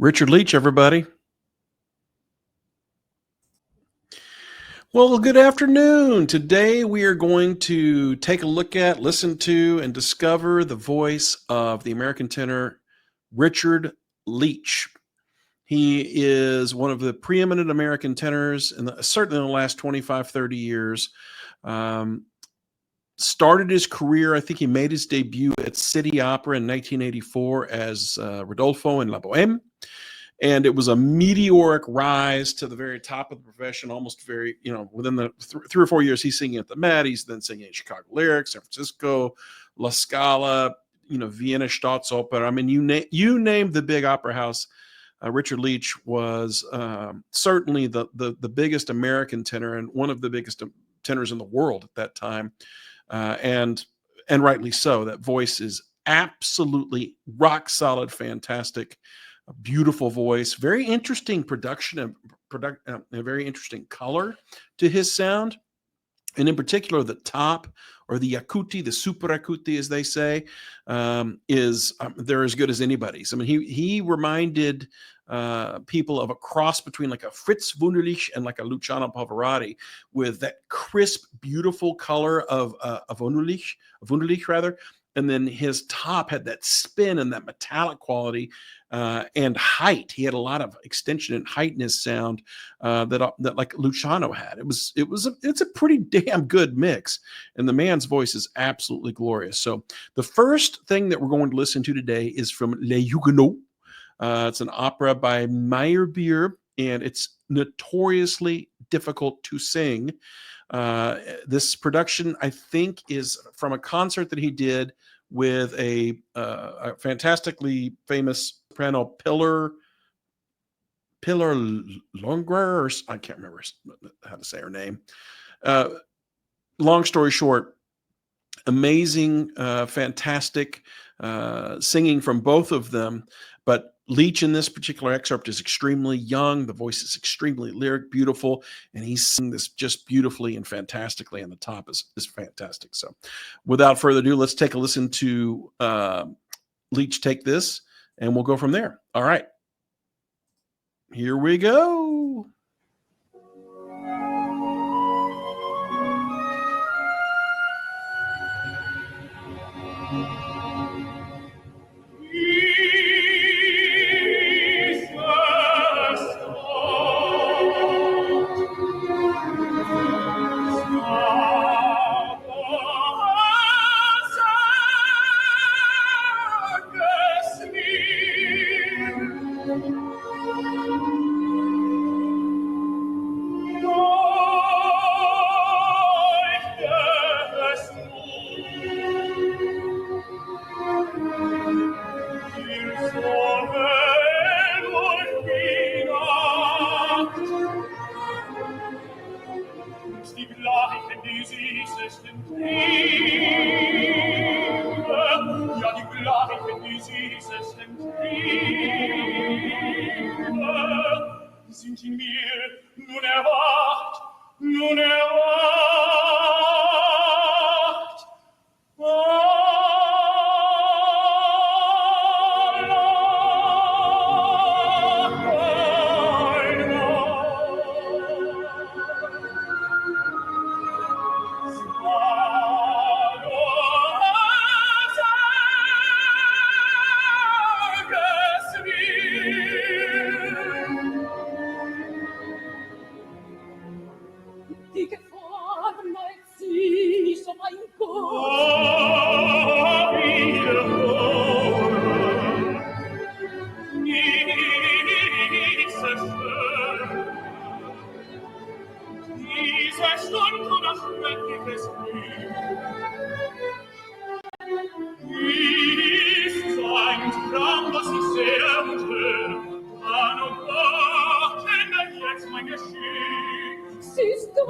Richard Leech, everybody. Well, good afternoon. Today we are going to take a look at, listen to, and discover the voice of the American tenor Richard Leech. He is one of the preeminent American tenors, and certainly in the last 25, 30 years. Started his career, I think he made his debut at City Opera in 1984 as Rodolfo in La Boheme. And it was a meteoric rise to the very top of the profession, almost within the 3 or 4 years, he's singing at the Met, he's then singing at Chicago Lyrics, San Francisco, La Scala, Vienna Staatsoper. I mean, you name the big opera house. Richard Leech was certainly the biggest American tenor and one of the biggest tenors in the world at that time. And rightly so. That voice is absolutely rock solid, fantastic. A beautiful voice, very interesting production and a very interesting color to his sound. And in particular, the top, or the acuti, the super acuti, as they say, they're as good as anybody's. I mean, he reminded people of a cross between like a Fritz Wunderlich and like a Luciano Pavarotti, with that crisp, beautiful color of Wunderlich rather. And then his top had that spin and that metallic quality and height. He had a lot of extension and height in his sound that like Luciano had. It's a pretty damn good mix, and the man's voice is absolutely glorious. So the first thing that we're going to listen to today is from Les Hugenots. It's an opera by Meyerbeer, and it's notoriously difficult to sing. This production, I think, is from a concert that he did with a fantastically famous soprano, Pilar Longer, or I can't remember how to say her name. Long story short, amazing, fantastic singing from both of them. But Leech in this particular excerpt is extremely young. The voice is extremely lyric, beautiful, and he's singing this just beautifully and fantastically, and the top is fantastic. So without further ado, let's take a listen to Leech take this, and we'll go from there. All right. Here we go. Sind in mir nun erwacht, nun erwacht. Siehst du,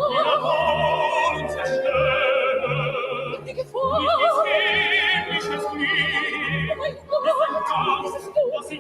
die Gefahr, mein Gott, siehst du, was ich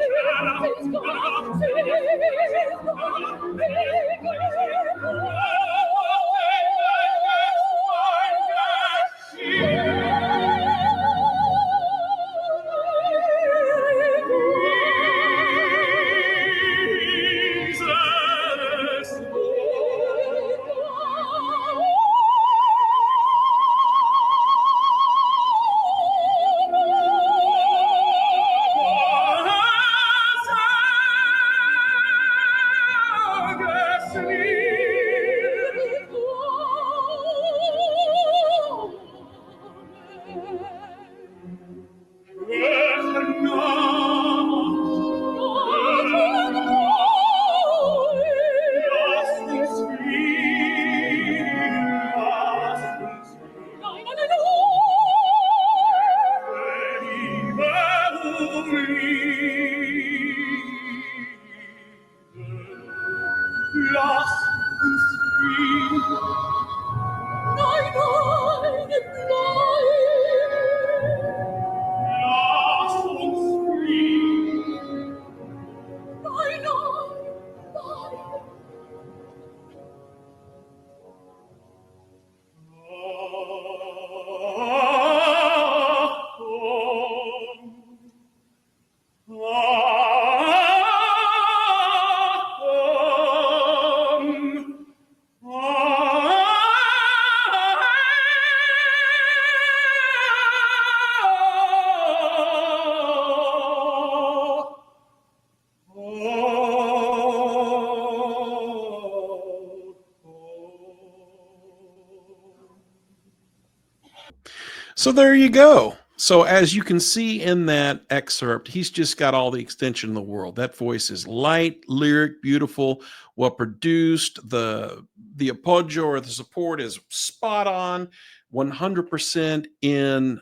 So there you go. So as you can see in that excerpt, he's just got all the extension in the world. That voice is light, lyric, beautiful. What produced the appoggio or the support is spot on, 100% in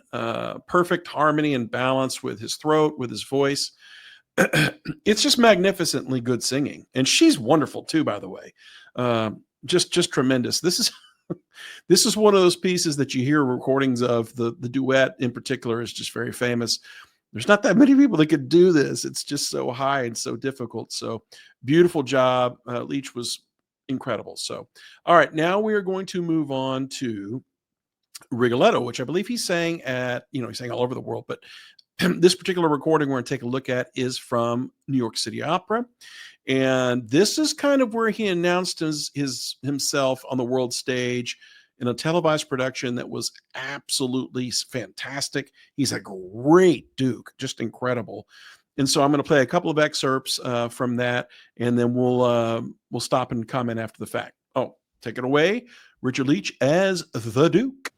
perfect harmony and balance with his throat, with his voice. It's just magnificently good singing, and she's wonderful too, by the way. Just tremendous. This is one of those pieces that you hear recordings of. The duet in particular is just very famous. There's not that many people that could do this. It's just so high and so difficult. So beautiful job. Leech was incredible. So, all right, now we are going to move on to Rigoletto, which I believe he sang at, he sang all over the world, but this particular recording we're going to take a look at is from New York City Opera. And this is kind of where he announced himself on the world stage in a televised production that was absolutely fantastic. He's a great Duke, just incredible. And so I'm going to play a couple of excerpts from that, and then we'll stop and comment after the fact. Oh, take it away, Richard Leech as the Duke.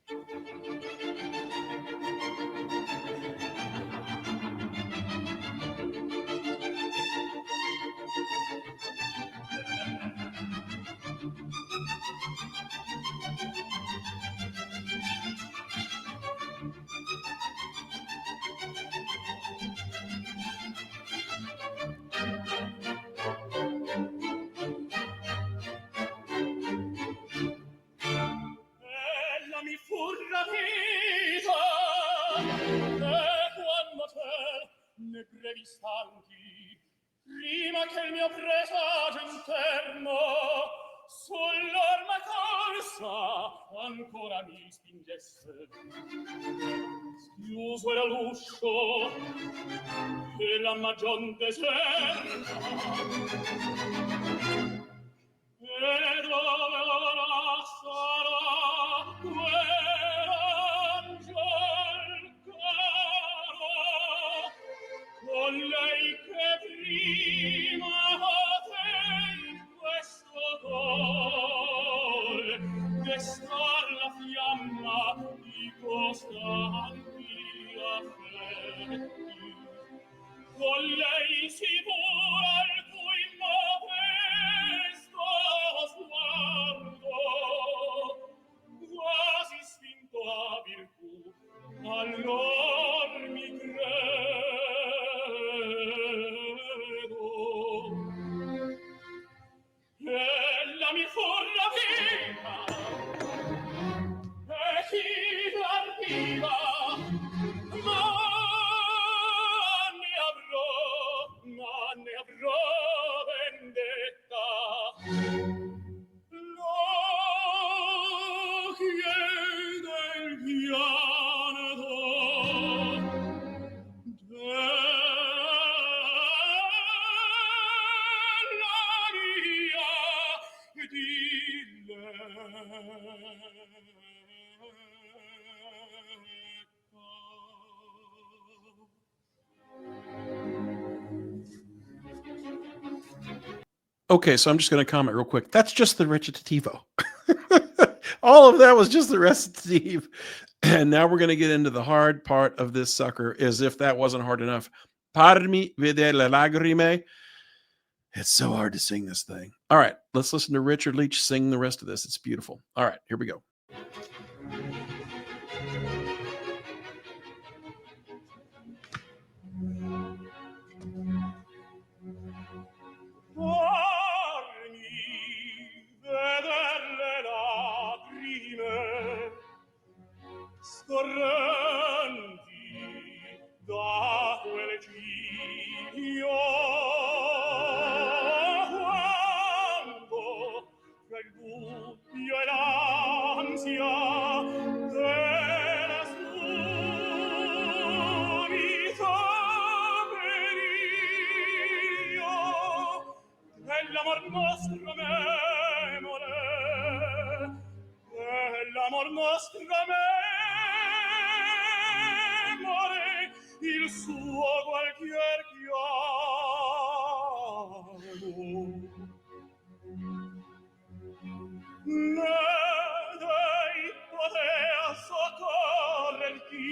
Prima che il mio presagio interno sull'orma corsa ancora mi spingesse, schiuso era l'uscio e la magion deserta, e dove ora sarà quell'angel caro con lei che prima te in questo cuore destar la fiamma di costanti affetti, con lei sicura il cui modesto sguardo quasi spinto a virtù allor mi credo ella mi fu rapita e chi l'arriva ma ne avrò vendetta. Lo chiede il pianto Okay, so I'm just going to comment real quick. That's just the recitativo. All of that was just the recitative. And now we're going to get into the hard part of this sucker, as if that wasn't hard enough. Parmi veder le lagrime. It's so hard to sing this thing. All right, let's listen to Richard Leech sing the rest of this. It's beautiful. All right, here we go. Scorrenti da quel giglio quando tra il dubbio e l'ansia della subita periglio dell'amor nostro memore, dell'amor nostro memore, il suo qualchier chiamo. Ne dei potea soccorrerti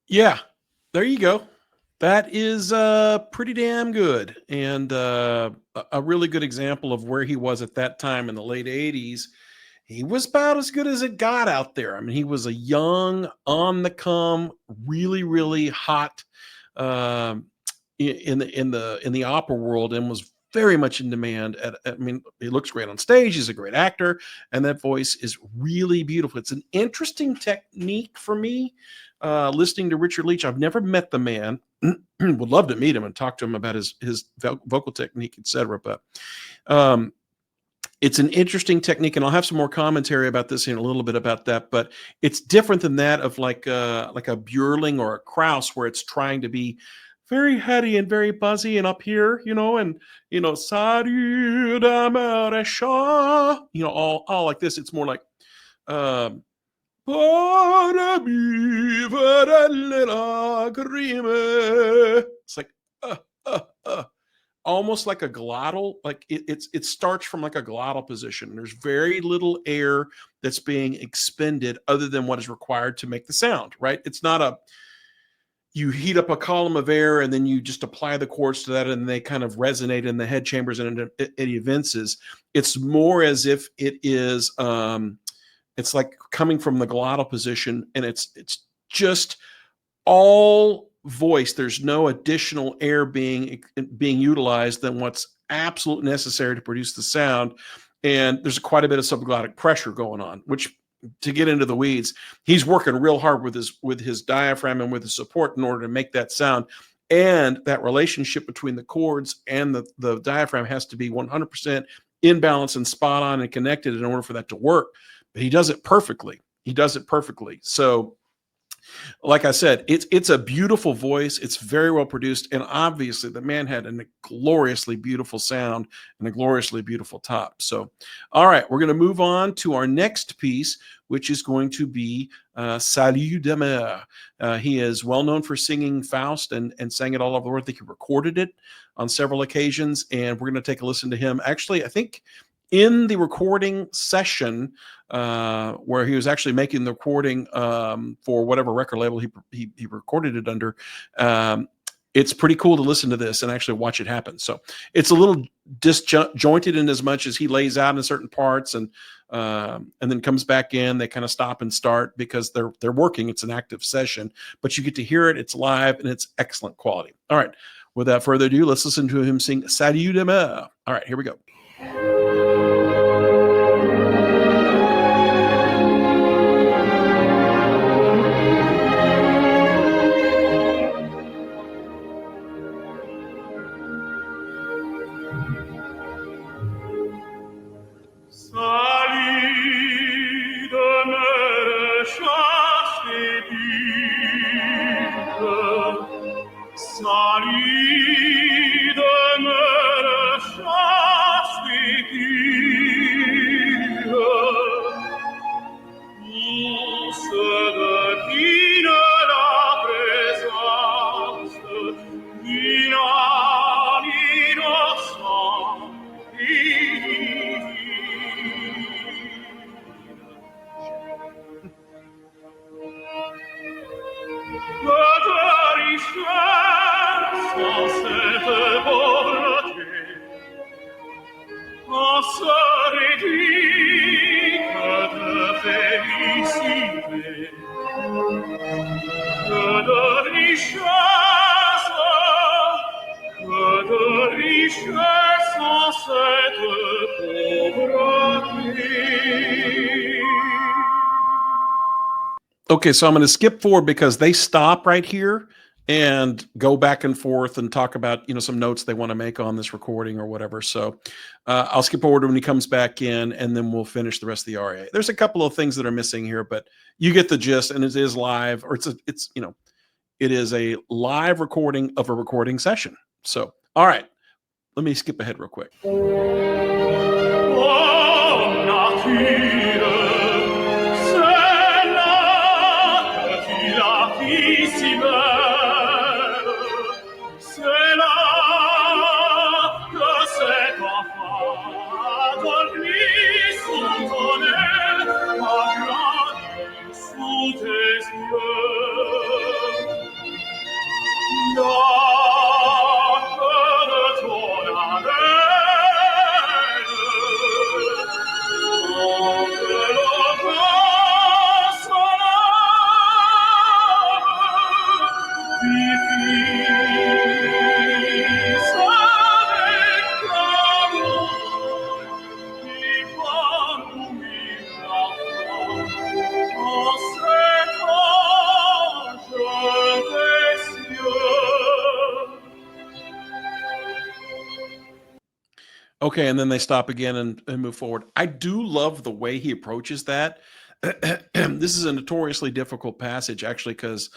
Yeah, there you go. That is pretty damn good, and a really good example of where he was at that time in the late 80s. He was about as good as it got out there. I mean, he was a young, on the come, really, really hot um, in the opera world, and was very much in demand. I mean, he looks great on stage. He's a great actor, and that voice is really beautiful. It's an interesting technique for me. Listening to Richard Leech, I've never met the man. Would love to meet him and talk to him about his vocal technique, etc. But it's an interesting technique, and I'll have some more commentary about this in a little bit about that. But it's different than that of like a Björling or a Krauss, where it's trying to be very heady and very buzzy and up here, and Salut d'amour, all like this. It's more like it's like almost like a glottal, like it starts from like a glottal position. There's very little air that's being expended other than what is required to make the sound, right? It's not you heat up a column of air and then you just apply the chords to that and they kind of resonate in the head chambers and it evinces. It's more as if it is it's like coming from the glottal position, and it's just all voice. There's no additional air being utilized than what's absolutely necessary to produce the sound. And there's quite a bit of subglottic pressure going on, which, to get into the weeds, he's working real hard with his diaphragm and with his support in order to make that sound. And that relationship between the chords and the diaphragm has to be 100% in balance and spot on and connected in order for that to work. But he does it perfectly. So, like I said, it's a beautiful voice. It's very well produced, and obviously the man had a gloriously beautiful sound and a gloriously beautiful top. So, all right, we're going to move on to our next piece, which is going to be Salut d'amour. He is well known for singing Faust and sang it all over the world. I think he recorded it on several occasions, and we're going to take a listen to him. Actually, I think in the recording session where he was actually making the recording for whatever record label he recorded it under, it's pretty cool to listen to this and actually watch it happen. So it's a little disjointed in as much as he lays out in certain parts and then comes back in. They kind of stop and start because they're working. It's an active session, but you get to hear it. It's live and it's excellent quality. All right. Without further ado, let's listen to him sing Salut d'amour. All right, here we go. Okay, so I'm going to skip forward because they stop right here and go back and forth and talk about, some notes they want to make on this recording or whatever. So I'll skip forward when he comes back in, and then we'll finish the rest of the aria. There's a couple of things that are missing here, but you get the gist, and it is live, or it is a live recording of a recording session. So, all right, let me skip ahead real quick. Okay, and then they stop again and move forward. I do love the way he approaches that. This is a notoriously difficult passage, actually, because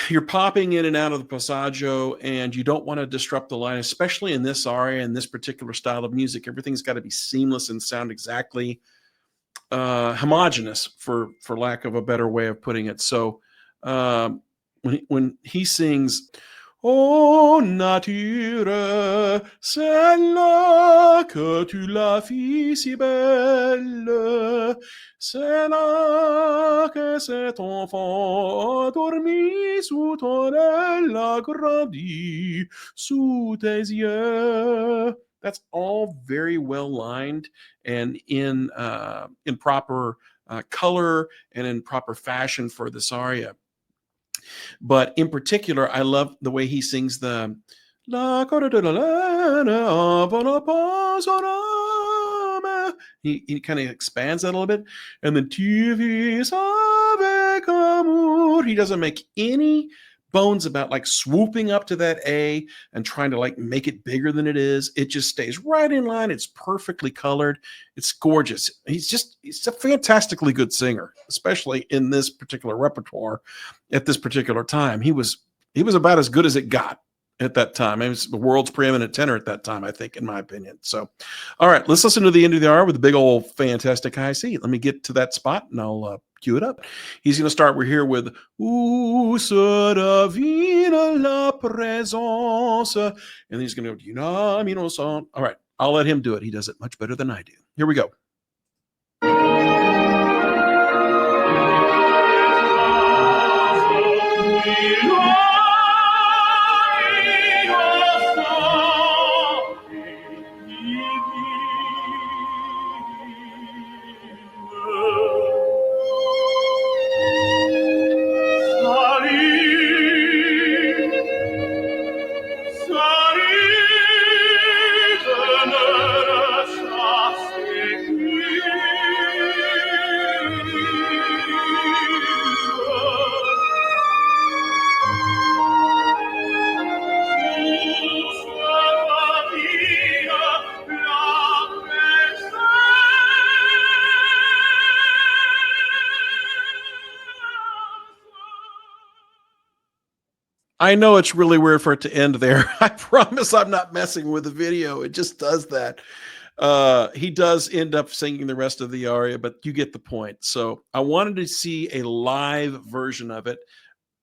you're popping in and out of the passaggio, and you don't want to disrupt the line, especially in this aria and this particular style of music. Everything's got to be seamless and sound exactly homogeneous, for lack of a better way of putting it. So when he sings, "Oh nature, c'est là que tu l'as fait si belle, c'est là que cet enfant dormi sous ton aile a grandi sous tes yeux." That's all very well lined and in proper color and in proper fashion for this aria. But in particular, I love the way he sings the La he kind of expands that a little bit, and then he doesn't make any bones about like swooping up to that A and trying to like make it bigger than it is. It just stays right in line. It's perfectly colored. It's gorgeous. He's a fantastically good singer, especially in this particular repertoire at this particular time. He was about as good as it got at that time. He was the world's preeminent tenor at that time, I think, in my opinion. So, all right, let's listen to the end of the aria with the big old fantastic high C. Let me get to that spot and I'll cue it up. He's going to start. We're here with Où se devine la présence, and he's going to go. All right, I'll let him do it. He does it much better than I do. Here we go. I know it's really weird for it to end there. I promise I'm not messing with the video. It just does that. He does end up singing the rest of the aria, but you get the point. So I wanted to see a live version of it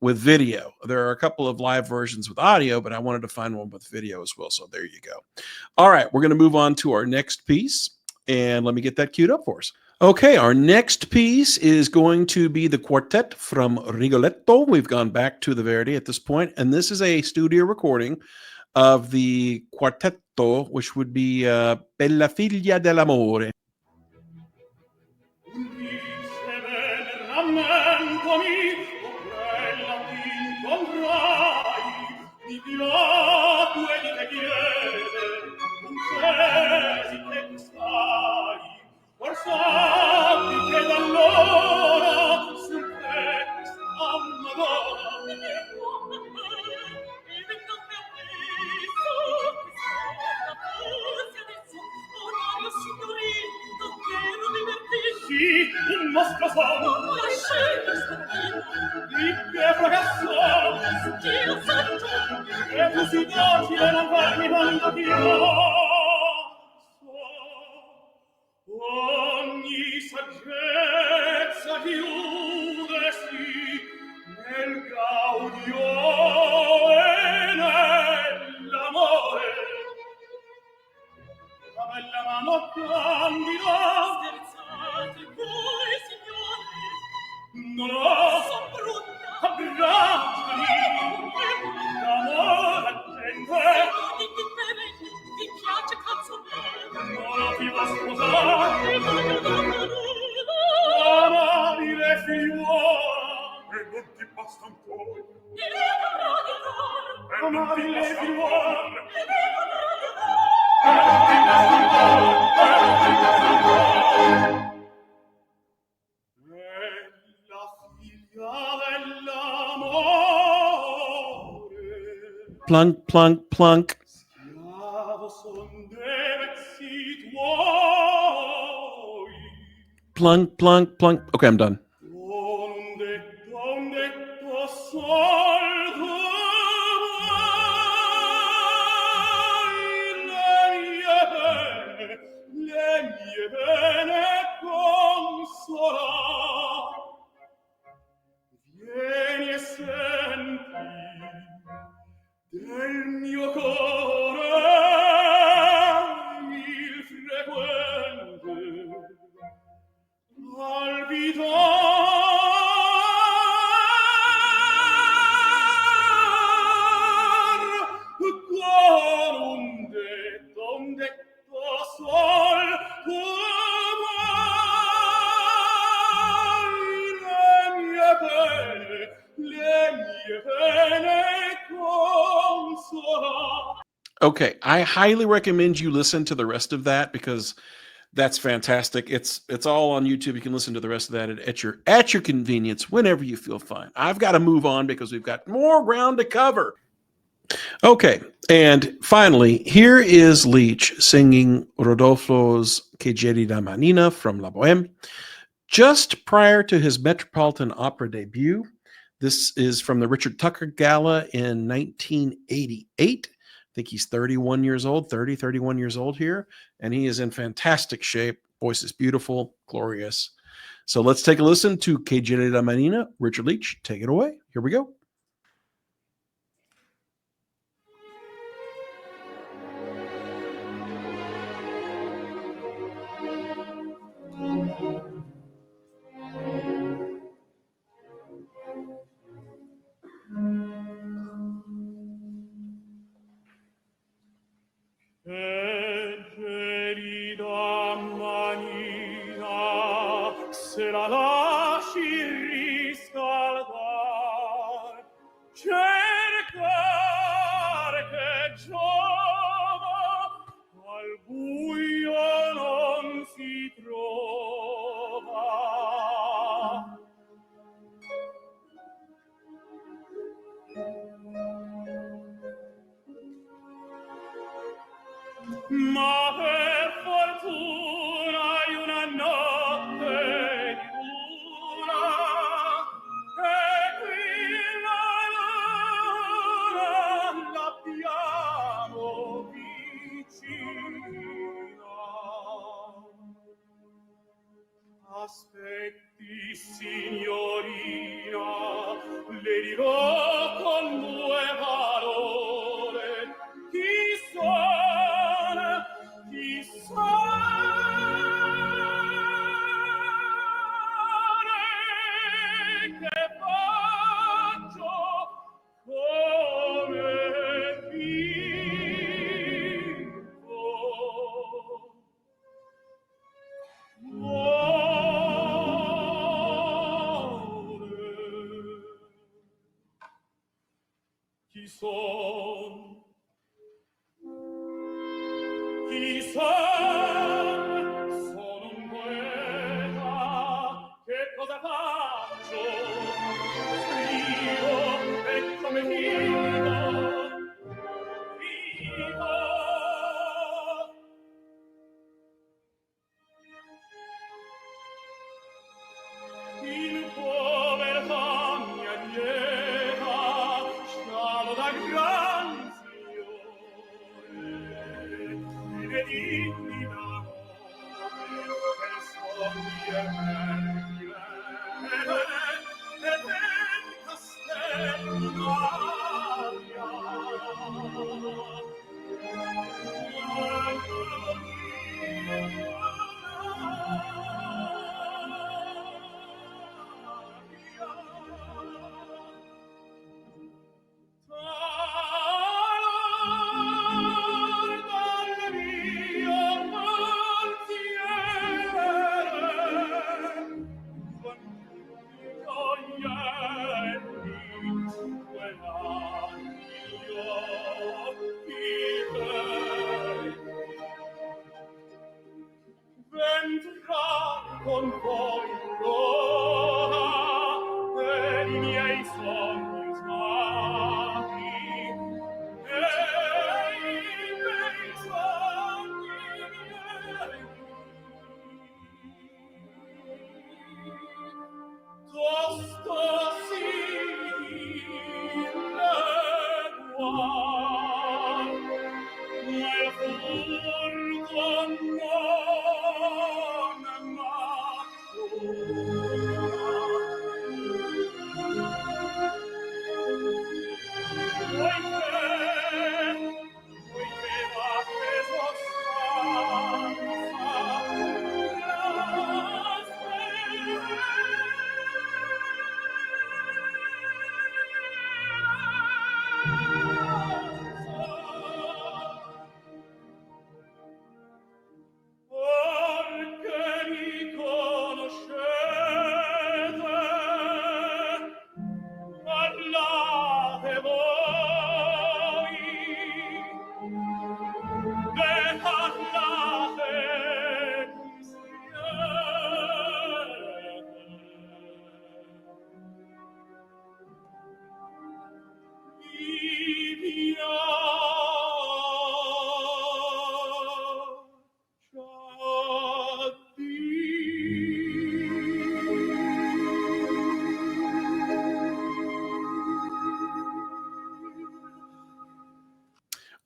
with video. There are a couple of live versions with audio, but I wanted to find one with video as well. So there you go. All right, we're going to move on to our next piece, and let me get that queued up for us. Okay, our next piece is going to be the quartet from Rigoletto. We've gone back to the Verdi at this point, and this is a studio recording of the quartetto, which would be Bella figlia dell'amore. Sì, un mostro sono. Di che ragazzo? Dio santo! E tu si docile non farmi tanto che io so. Ogni saggezza chiudesi nel gaudio e nell'amore. La bella mano candida. Scherzate voi, signore. Non ho. Son brutta. Abbracciami. D'amore attende. Ti piace canzone? Non ti vuoi sposare. Ti voglio da amare le figliuole. E non ti basta ancora. Amare le figliuole. Plunk, plunk, plunk. Plunk, plunk, plunk. Okay, I'm done. Vieni e senti del mio cuore il frequente palpitar con un detto sol Okay, I highly recommend you listen to the rest of that because that's fantastic. It's all on YouTube. You can listen to the rest of that at your convenience whenever you feel fine. I've got to move on because we've got more ground to cover. Okay, and finally, here is Leech singing Rodolfo's Che gelida manina from La Boheme, just prior to his Metropolitan Opera debut. This is from the Richard Tucker Gala in 1988. I think he's 31 years old here, and he is in fantastic shape. Voice is beautiful, glorious. So let's take a listen to Che gelida manina. Richard Leech, take it away. Here we go. Gelida manina, se la lasci riscaldar, cercare che giova, al buio non si trova. Ma per fortuna hai una notte di luna e qui la luna l'abbiamo vicina. Aspetti, signorina, le dirò con due parole chi sono, che faccio come vivo. Chi son? Chi son? Sono un poeta. Che cosa faccio? Scrivo Con voi l'ora per I miei sogni usati e I miei sogni miei tosto simile qual nel furto non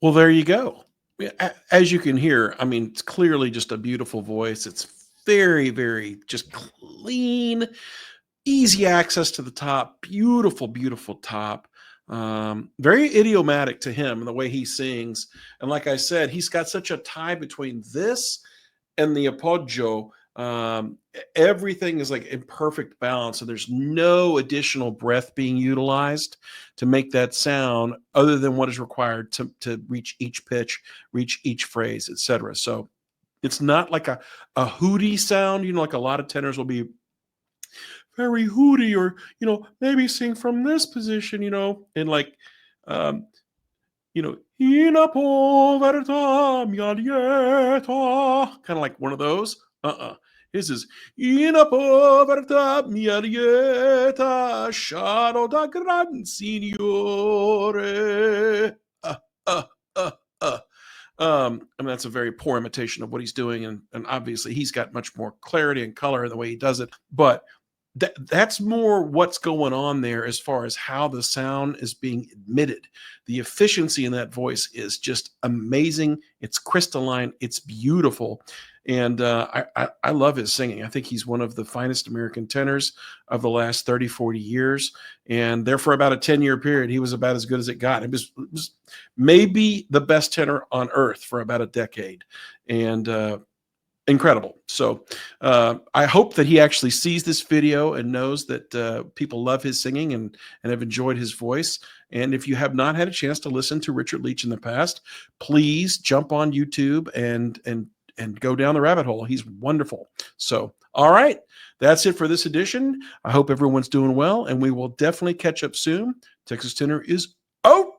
Well, there you go. As you can hear, I mean, it's clearly just a beautiful voice. It's very, very just clean, easy access to the top, beautiful, beautiful top. Very idiomatic to him and the way he sings. And like I said, he's got such a tie between this and the appoggio. Everything is like in perfect balance. So there's no additional breath being utilized to make that sound other than what is required to reach each pitch, reach each phrase, etc. So it's not like a hooty sound, like a lot of tenors will be very hooty, or maybe sing from this position, and like in povertà mia lieta, kind of like one of those. His is in povertà mia lieta, shadow da gran signore. I mean, that's a very poor imitation of what he's doing, and obviously he's got much more clarity and color in the way he does it, but that's more what's going on there as far as how the sound is being emitted. The efficiency in that voice is just amazing. It's crystalline. It's beautiful. And I love his singing. I think he's one of the finest American tenors of the last 30, 40 years. And there for about a 10-year period, he was about as good as it got. It was maybe the best tenor on earth for about a decade. And incredible. So I hope that he actually sees this video and knows that people love his singing and have enjoyed his voice. And if you have not had a chance to listen to Richard Leech in the past, please jump on YouTube and go down the rabbit hole. He's wonderful. So, all right, that's it for this edition. I hope everyone's doing well, and we will definitely catch up soon. Texas Tenor is out.